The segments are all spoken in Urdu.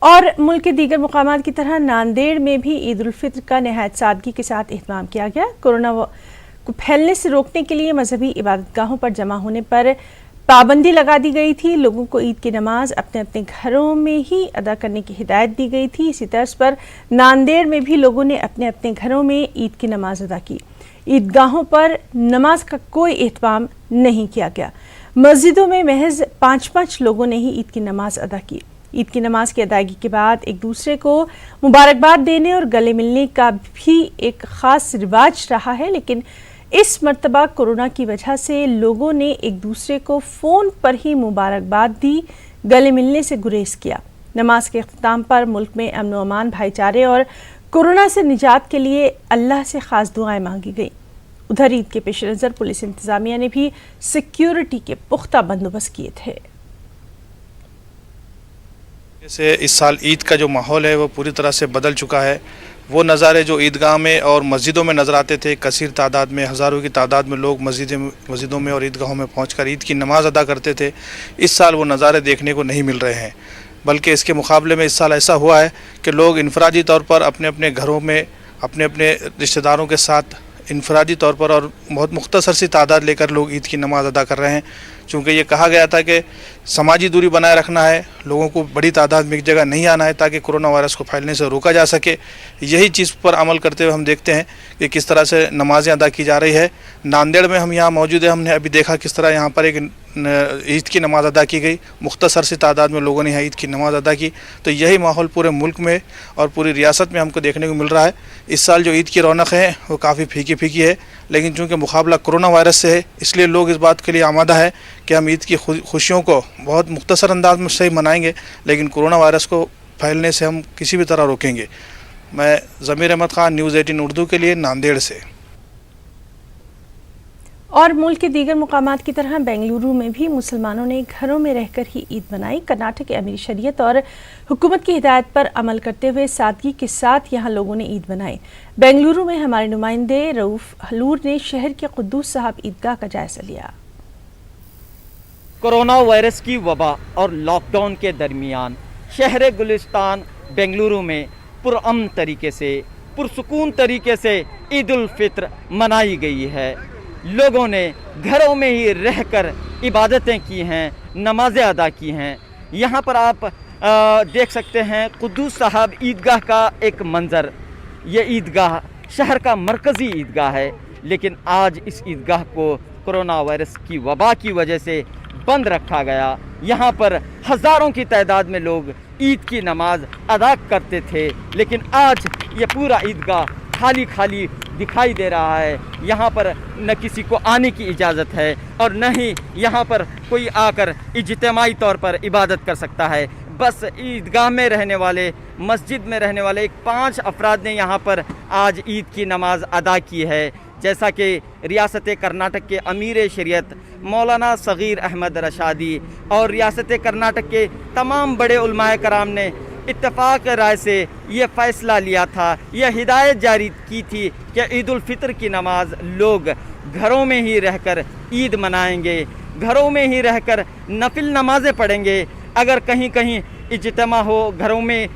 اور ملک کے دیگر مقامات کی طرح ناندیڑ میں بھی عید الفطر کا نہایت سادگی کے ساتھ اہتمام کیا گیا۔ کورونا کو پھیلنے سے روکنے کے لیے مذہبی عبادت گاہوں پر جمع ہونے پر پابندی لگا دی گئی تھی۔ لوگوں کو عید کی نماز اپنے اپنے گھروں میں ہی ادا کرنے کی ہدایت دی گئی تھی۔ اسی طرز پر ناندیڑ میں بھی لوگوں نے اپنے اپنے گھروں میں عید کی نماز ادا کی۔ عیدگاہوں پر نماز کا کوئی اہتمام نہیں کیا گیا۔ مسجدوں میں محض 5 لوگوں نے ہی عید کی نماز ادا کی۔ عید کی نماز کی ادائیگی کے بعد ایک دوسرے کو مبارکباد دینے اور گلے ملنے کا بھی ایک خاص رواج رہا ہے، لیکن اس مرتبہ کورونا کی وجہ سے لوگوں نے ایک دوسرے کو فون پر ہی مبارکباد دی، گلے ملنے سے گریز کیا۔ نماز کے اختتام پر ملک میں امن و امان، بھائی چارے اور کورونا سے نجات کے لیے اللہ سے خاص دعائیں مانگی گئیں۔ ادھر عید کے پیش نظر پولیس انتظامیہ نے بھی سیکیورٹی کے پختہ بندوبست کیے تھے۔ جیسے اس سال عید کا جو ماحول ہے وہ پوری طرح سے بدل چکا ہے۔ وہ نظارے جو عیدگاہ میں اور مسجدوں میں نظر آتے تھے، کثیر تعداد میں، ہزاروں کی تعداد میں لوگ مسجدوں میں اور عیدگاہوں میں پہنچ کر عید کی نماز ادا کرتے تھے، اس سال وہ نظارے دیکھنے کو نہیں مل رہے ہیں۔ بلکہ اس کے مقابلے میں اس سال ایسا ہوا ہے کہ لوگ انفرادی طور پر اپنے اپنے گھروں میں اپنے اپنے رشتہ داروں کے ساتھ انفرادی طور پر اور بہت مختصر سی تعداد لے کر لوگ عید کی نماز ادا کر رہے ہیں۔ چونکہ یہ کہا گیا تھا کہ سماجی دوری بنائے رکھنا ہے، لوگوں کو بڑی تعداد میں ایک جگہ نہیں آنا ہے تاکہ کورونا وائرس کو پھیلنے سے روکا جا سکے۔ یہی چیز پر عمل کرتے ہوئے ہم دیکھتے ہیں کہ کس طرح سے نمازیں ادا کی جا رہی ہے۔ ناندیڑ میں ہم یہاں موجود ہیں، ہم نے ابھی دیکھا کس طرح یہاں پر ایک عید کی نماز ادا کی گئی، مختصر سی تعداد میں لوگوں نے یہاں عید کی نماز ادا کی۔ تو یہی ماحول پورے ملک میں اور پوری ریاست میں ہم کو دیکھنے کو مل رہا ہے۔ اس سال جو عید کی رونق ہے وہ کافی پھیکی ہے، لیکن چونکہ مقابلہ کورونا وائرس سے ہے اس لیے لوگ اس بات کے لیے آمادہ ہے کہ ہم عید کی خوشیوں کو بہت مختصر انداز میں صحیح منائیں گے، لیکن کورونا وائرس کو پھیلنے سے ہم کسی بھی طرح روکیں گے۔ میں ضمیر احمد خان، نیوز 18 اردو کے لیے ناندیڑ سے۔ اور ملک کے دیگر مقامات کی طرح بنگلورو میں بھی مسلمانوں نے گھروں میں رہ کر ہی عید منائی۔ کرناٹک کے امیر شریعت اور حکومت کی ہدایت پر عمل کرتے ہوئے سادگی کے ساتھ یہاں لوگوں نے عید منائی۔ بنگلورو میں ہمارے نمائندے رؤف حلور نے شہر کے قدوس صاحب عیدگاہ کا جائزہ لیا۔ کورونا وائرس کی وبا اور لاک ڈاؤن کے درمیان شہر گلستان بنگلورو میں پرامن طریقے سے، پرسکون طریقے سے عید الفطر منائی گئی ہے۔ لوگوں نے گھروں میں ہی رہ کر عبادتیں کی ہیں، نمازیں ادا کی ہیں۔ یہاں پر آپ دیکھ سکتے ہیں قدوس صاحب عیدگاہ کا ایک منظر۔ یہ عیدگاہ شہر کا مرکزی عیدگاہ ہے، لیکن آج اس عیدگاہ کو کورونا وائرس کی وبا کی وجہ سے بند رکھا گیا۔ یہاں پر ہزاروں کی تعداد میں لوگ عید کی نماز ادا کرتے تھے، لیکن آج یہ پورا عیدگاہ خالی دکھائی دے رہا ہے۔ یہاں پر نہ کسی کو آنے کی اجازت ہے اور نہ ہی یہاں پر کوئی آ کر اجتماعی طور پر عبادت کر سکتا ہے۔ بس عیدگاہ میں رہنے والے، مسجد میں رہنے والے 5 افراد نے یہاں پر آج عید کی نماز ادا کی ہے۔ جیسا کہ ریاست کرناٹک کے امیر شریعت مولانا صغیر احمد رشادی اور ریاست کرناٹک کے تمام بڑے علماء کرام نے اتفاق رائے سے یہ فیصلہ لیا تھا، یہ ہدایت جاری کی تھی کہ عید الفطر کی نماز لوگ گھروں میں ہی رہ کر عید منائیں گے، گھروں میں ہی رہ کر نفل نمازیں پڑھیں گے۔ اگر کہیں اجتماع ہو، گھروں میں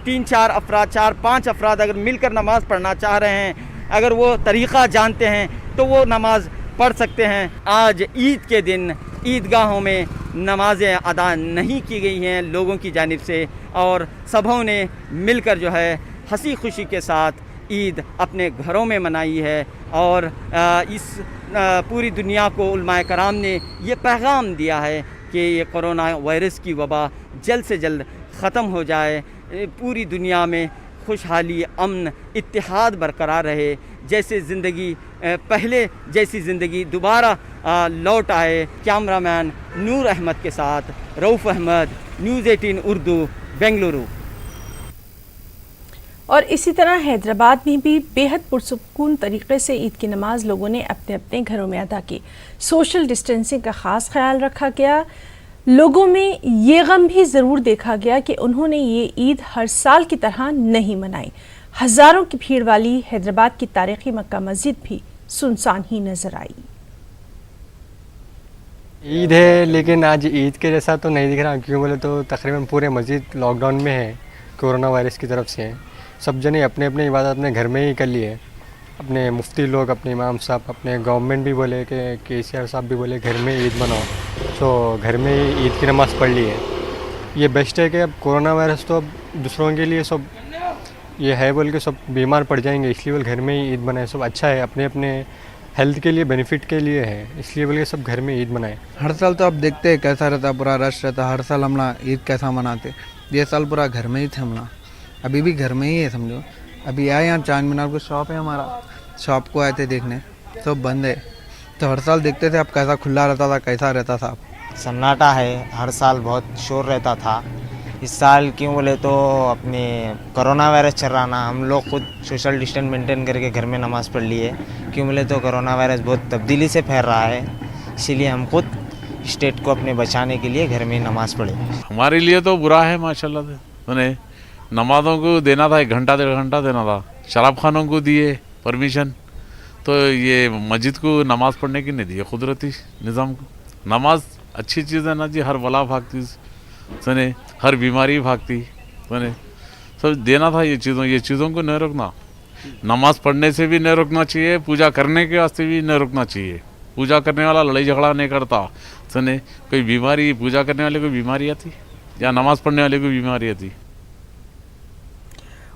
3-4 افراد، 4-5 افراد اگر مل کر نماز پڑھنا چاہ رہے ہیں، اگر وہ طریقہ جانتے ہیں تو وہ نماز پڑھ سکتے ہیں۔ آج عید کے دن عیدگاہوں میں نمازیں ادا نہیں کی گئی ہیں لوگوں کی جانب سے، اور سبھوں نے مل کر جو ہے ہنسی خوشی کے ساتھ عید اپنے گھروں میں منائی ہے۔ اور اس پوری دنیا کو علماء کرام نے یہ پیغام دیا ہے کہ یہ کورونا وائرس کی وبا جلد سے جلد ختم ہو جائے، پوری دنیا میں خوشحالی، امن، اتحاد برقرار رہے، جیسے زندگی پہلے جیسی زندگی دوبارہ لوٹ آئے۔ کیمرہ مین نور احمد کے ساتھ رؤف احمد، نیوز 18 اردو، بنگلورو۔ اور اسی طرح حیدرآباد میں بھی بے حد پرسکون طریقے سے عید کی نماز لوگوں نے اپنے اپنے گھروں میں ادا کی۔ سوشل ڈسٹینسنگ کا خاص خیال رکھا گیا۔ لوگوں میں یہ غم بھی ضرور دیکھا گیا کہ انہوں نے یہ عید ہر سال کی طرح نہیں منائی۔ ہزاروں کی بھیڑ والی حیدرآباد کی تاریخی مکہ مسجد بھی سنسان ہی نظر آئی۔ عید ہے لیکن آج عید کے جیسا تو نہیں دکھ رہا، کیوں بولے تو تقریباً پورے مسجد لاک ڈاؤن میں ہے، کورونا وائرس کی طرف سے سب جنے اپنے اپنے عبادت اپنے گھر میں ہی کر لیے. اپنے مفتی لوگ، اپنے امام صاحب، اپنے گورنمنٹ بھی بولے کہ KCR صاحب بھی بولے گھر میں عید مناؤ، تو گھر میں ہی عید کی نماز پڑھ لی ہے. یہ بیسٹ ہے کہ اب کورونا وائرس تو اب دوسروں کے لیے سب یہ ہے بول کے سب بیمار پڑ جائیں گے، اس لیے بول گھر میں ہی عید منائے. سب اچھا ہے، اپنے اپنے ہیلتھ کے لیے بینیفٹ کے لیے ہے، اس لیے بول کے سب گھر میں عید منائے. ہر سال تو اب دیکھتے ہیں کیسا رہتا، پورا رش رہتا، ہر سال ہم عید کیسا مناتے. یہ سال پورا گھر میں ہی تھے ہم، ابھی بھی گھر میں ہی ہے سمجھو. ابھی آئے یہاں چار مینار کو شاپ ہے ہمارا، شاپ کو آئے تھے دیکھنے، سب بند ہے. تو ہر سال دیکھتے تھے اب کیسا کھلا رہتا تھا، کیسا رہتا تھا. سناٹا ہے، ہر سال بہت شور رہتا تھا. اس سال کیوں بولے تو اپنے کرونا وائرس چل رہا نا، ہم لوگ خود سوشل ڈسٹینس مینٹین کر کے گھر میں نماز پڑھ لی ہے. کیوں بولے تو کرونا وائرس بہت تبدیلی سے پھیل رہا ہے، اسی لیے ہم خود اسٹیٹ کو اپنے بچانے کے لیے گھر میں نماز پڑھے. ہمارے لیے تو برا ہے ماشاءاللہ سے، انہیں نمازوں کو دینا تھا 1 گھنٹہ 1.5 گھنٹہ دینا تھا، شراب خانوں کو دیے پرمیشن، تو یہ مسجد کو نماز پڑھنے کی نہیں دی قدرتی نظام کو. نماز اچھی چیز ہے نا جی، ہر بلا بھاگتی سنے، ہر بیماری بھاگتی سنے، سب دینا تھا. یہ چیزوں کو نہیں روکنا، نماز پڑھنے سے بھی نہیں روکنا چاہیے، پوجا کرنے کے واسطے بھی نہیں روکنا چاہیے. پوجا کرنے والا لڑائی جھگڑا نہیں کرتا سنے، کوئی بیماری پوجا کرنے والے کو بیماری آتی یا نماز پڑھنے والے کو بیماری آتی.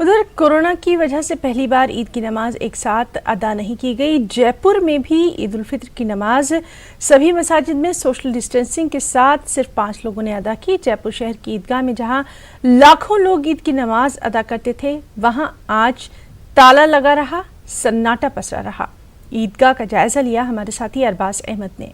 ادھر کورونا کی وجہ سے پہلی بار عید کی نماز ایک ساتھ ادا نہیں کی گئی. جے پور میں بھی عید الفطر کی نماز سبھی مساجد میں سوشل ڈسٹینسنگ کے ساتھ صرف 5 لوگوں نے ادا کی. جے پور شہر کی عیدگاہ میں جہاں لاکھوں لوگ عید کی نماز ادا کرتے تھے، وہاں آج تالا لگا رہا، سناٹا پسرا رہا. عیدگاہ کا جائزہ لیا ہمارے ساتھی ارباز احمد نے.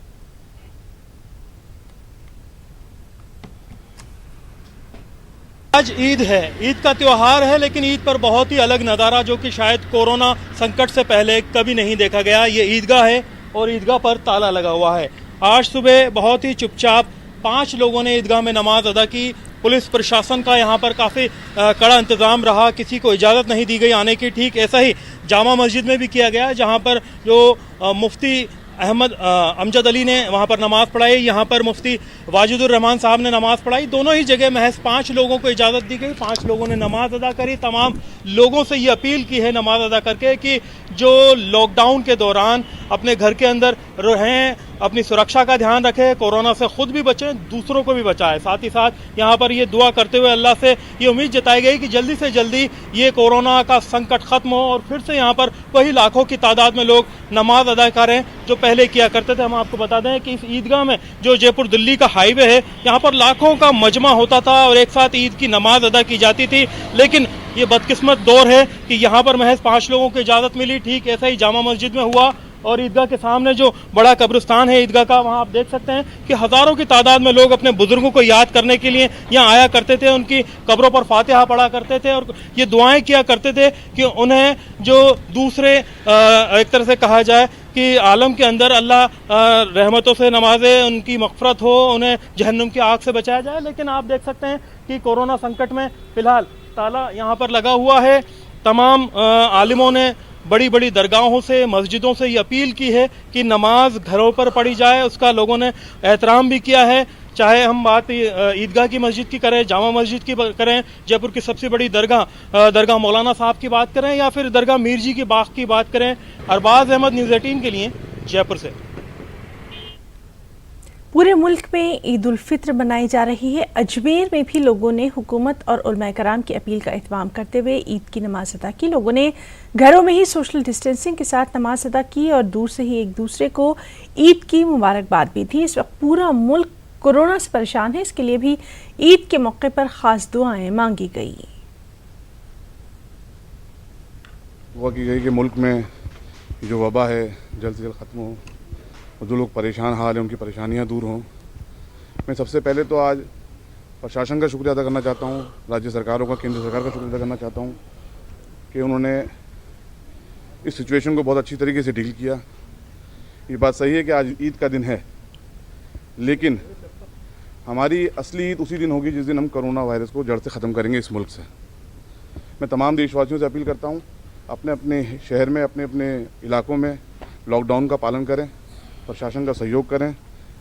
آج عید ہے، عید کا تیوہار ہے، لیکن عید پر بہت ہی الگ نظارہ جو کہ شاید کورونا سنکٹ سے پہلے کبھی نہیں دیکھا گیا. یہ عیدگاہ ہے اور عیدگاہ پر تالا لگا ہوا ہے. آج صبح بہت ہی چپ چاپ 5 لوگوں نے عیدگاہ میں نماز ادا کی. پولیس پرشاسن کا یہاں پر کافی کڑا انتظام رہا، کسی کو اجازت نہیں دی گئی آنے کی. ٹھیک ایسا ہی جامع مسجد میں بھی کیا گیا، جہاں پر جو مفتی امجد علی نے وہاں پر نماز پڑھائی، یہاں پر مفتی واجد الرحمان صاحب نے نماز پڑھائی. دونوں ہی جگہ محض 5 لوگوں کو اجازت دی گئی، 5 لوگوں نے نماز ادا کری. تمام لوگوں سے یہ اپیل کی ہے نماز ادا کر کے کہ جو لاک ڈاؤن کے دوران اپنے گھر کے اندر رہیں، اپنی سرکشا کا دھیان رکھیں، کورونا سے خود بھی بچیں، دوسروں کو بھی بچائیں. ساتھ ہی ساتھ یہاں پر یہ دعا کرتے ہوئے اللہ سے یہ امید جتائی گئی کہ جلدی سے جلدی یہ کورونا کا سنکٹ ختم ہو اور پھر سے یہاں پر وہی لاکھوں کی تعداد میں لوگ نماز ادا کریں جو پہلے کیا کرتے تھے. ہم آپ کو بتا دیں کہ اس عیدگاہ میں جو جے پور دلی کا ہائی وے ہے، یہاں پر لاکھوں کا مجمع ہوتا تھا اور ایک ساتھ عید کی نماز ادا کی جاتی تھی. لیکن یہ بدقسمت دور ہے کہ یہاں پر محض 5 لوگوں کو اجازت ملی. ٹھیک ایسا ہی جامع مسجد میں ہوا اور عیدگاہ کے سامنے جو بڑا قبرستان ہے عیدگاہ کا، وہاں آپ دیکھ سکتے ہیں کہ ہزاروں کی تعداد میں لوگ اپنے بزرگوں کو یاد کرنے کے لیے یہاں آیا کرتے تھے، ان کی قبروں پر فاتحہ پڑھا کرتے تھے اور یہ دعائیں کیا کرتے تھے کہ انہیں جو دوسرے ایک طرح سے کہا جائے کہ عالم کے اندر اللہ رحمتوں سے نوازے، ان کی مغفرت ہو، انہیں جہنم کی آگ سے بچایا جائے. لیکن آپ دیکھ سکتے ہیں کہ کورونا سنکٹ میں فی الحال تالا یہاں پر لگا ہوا ہے. تمام عالموں نے بڑی بڑی درگاہوں سے، مسجدوں سے یہ اپیل کی ہے کہ نماز گھروں پر پڑھی جائے. اس کا لوگوں نے احترام بھی کیا ہے، چاہے ہم بات عیدگاہ کی مسجد کی کریں، جامع مسجد کی کریں، جے پور کی سب سے بڑی درگاہ مولانا صاحب کی بات کریں، یا پھر درگاہ میر جی کی باغ کی بات کریں. ارباز احمد، نیوز 18 کے لیے جے پور سے. پورے ملک میں عید الفطر منائی جا رہی ہے. اجمیر میں بھی لوگوں نے حکومت اور علماء کرام کی اپیل کا اہتمام کرتے ہوئے عید کی نماز ادا کی. لوگوں نے گھروں میں ہی سوشل ڈسٹینسنگ کے ساتھ نماز ادا کی اور دور سے ہی ایک دوسرے کو عید کی مبارکباد بھی دی. اس وقت پورا ملک کورونا سے پریشان ہے، اس کے لیے بھی عید کے موقع پر خاص دعائیں مانگی گئی. دعا کی گئی کہ ملک میں جو وبا ہے جلد سے جلد ختم ہو اور جو لوگ پریشان حال ہیں ان کی پریشانیاں دور ہوں. میں سب سے پہلے تو آج پرشاسن کا شکریہ ادا کرنا چاہتا ہوں، راجیہ سرکاروں کا، کیندر سرکار کا شکریہ ادا کرنا چاہتا ہوں کہ انہوں نے اس سچویشن کو بہت اچھی طریقے سے ڈیل کیا. یہ بات صحیح ہے کہ آج عید کا دن ہے، لیکن ہماری اصلی عید اسی دن ہوگی جس دن ہم کرونا وائرس کو جڑ سے ختم کریں گے اس ملک سے. میں تمام دیش واسیوں سے اپیل کرتا ہوں اپنے اپنے شہر میں، اپنے اپنے علاقوں میں لاک ڈاؤن کا پالن کریں، پرشاسن کا سہیوگ کریں،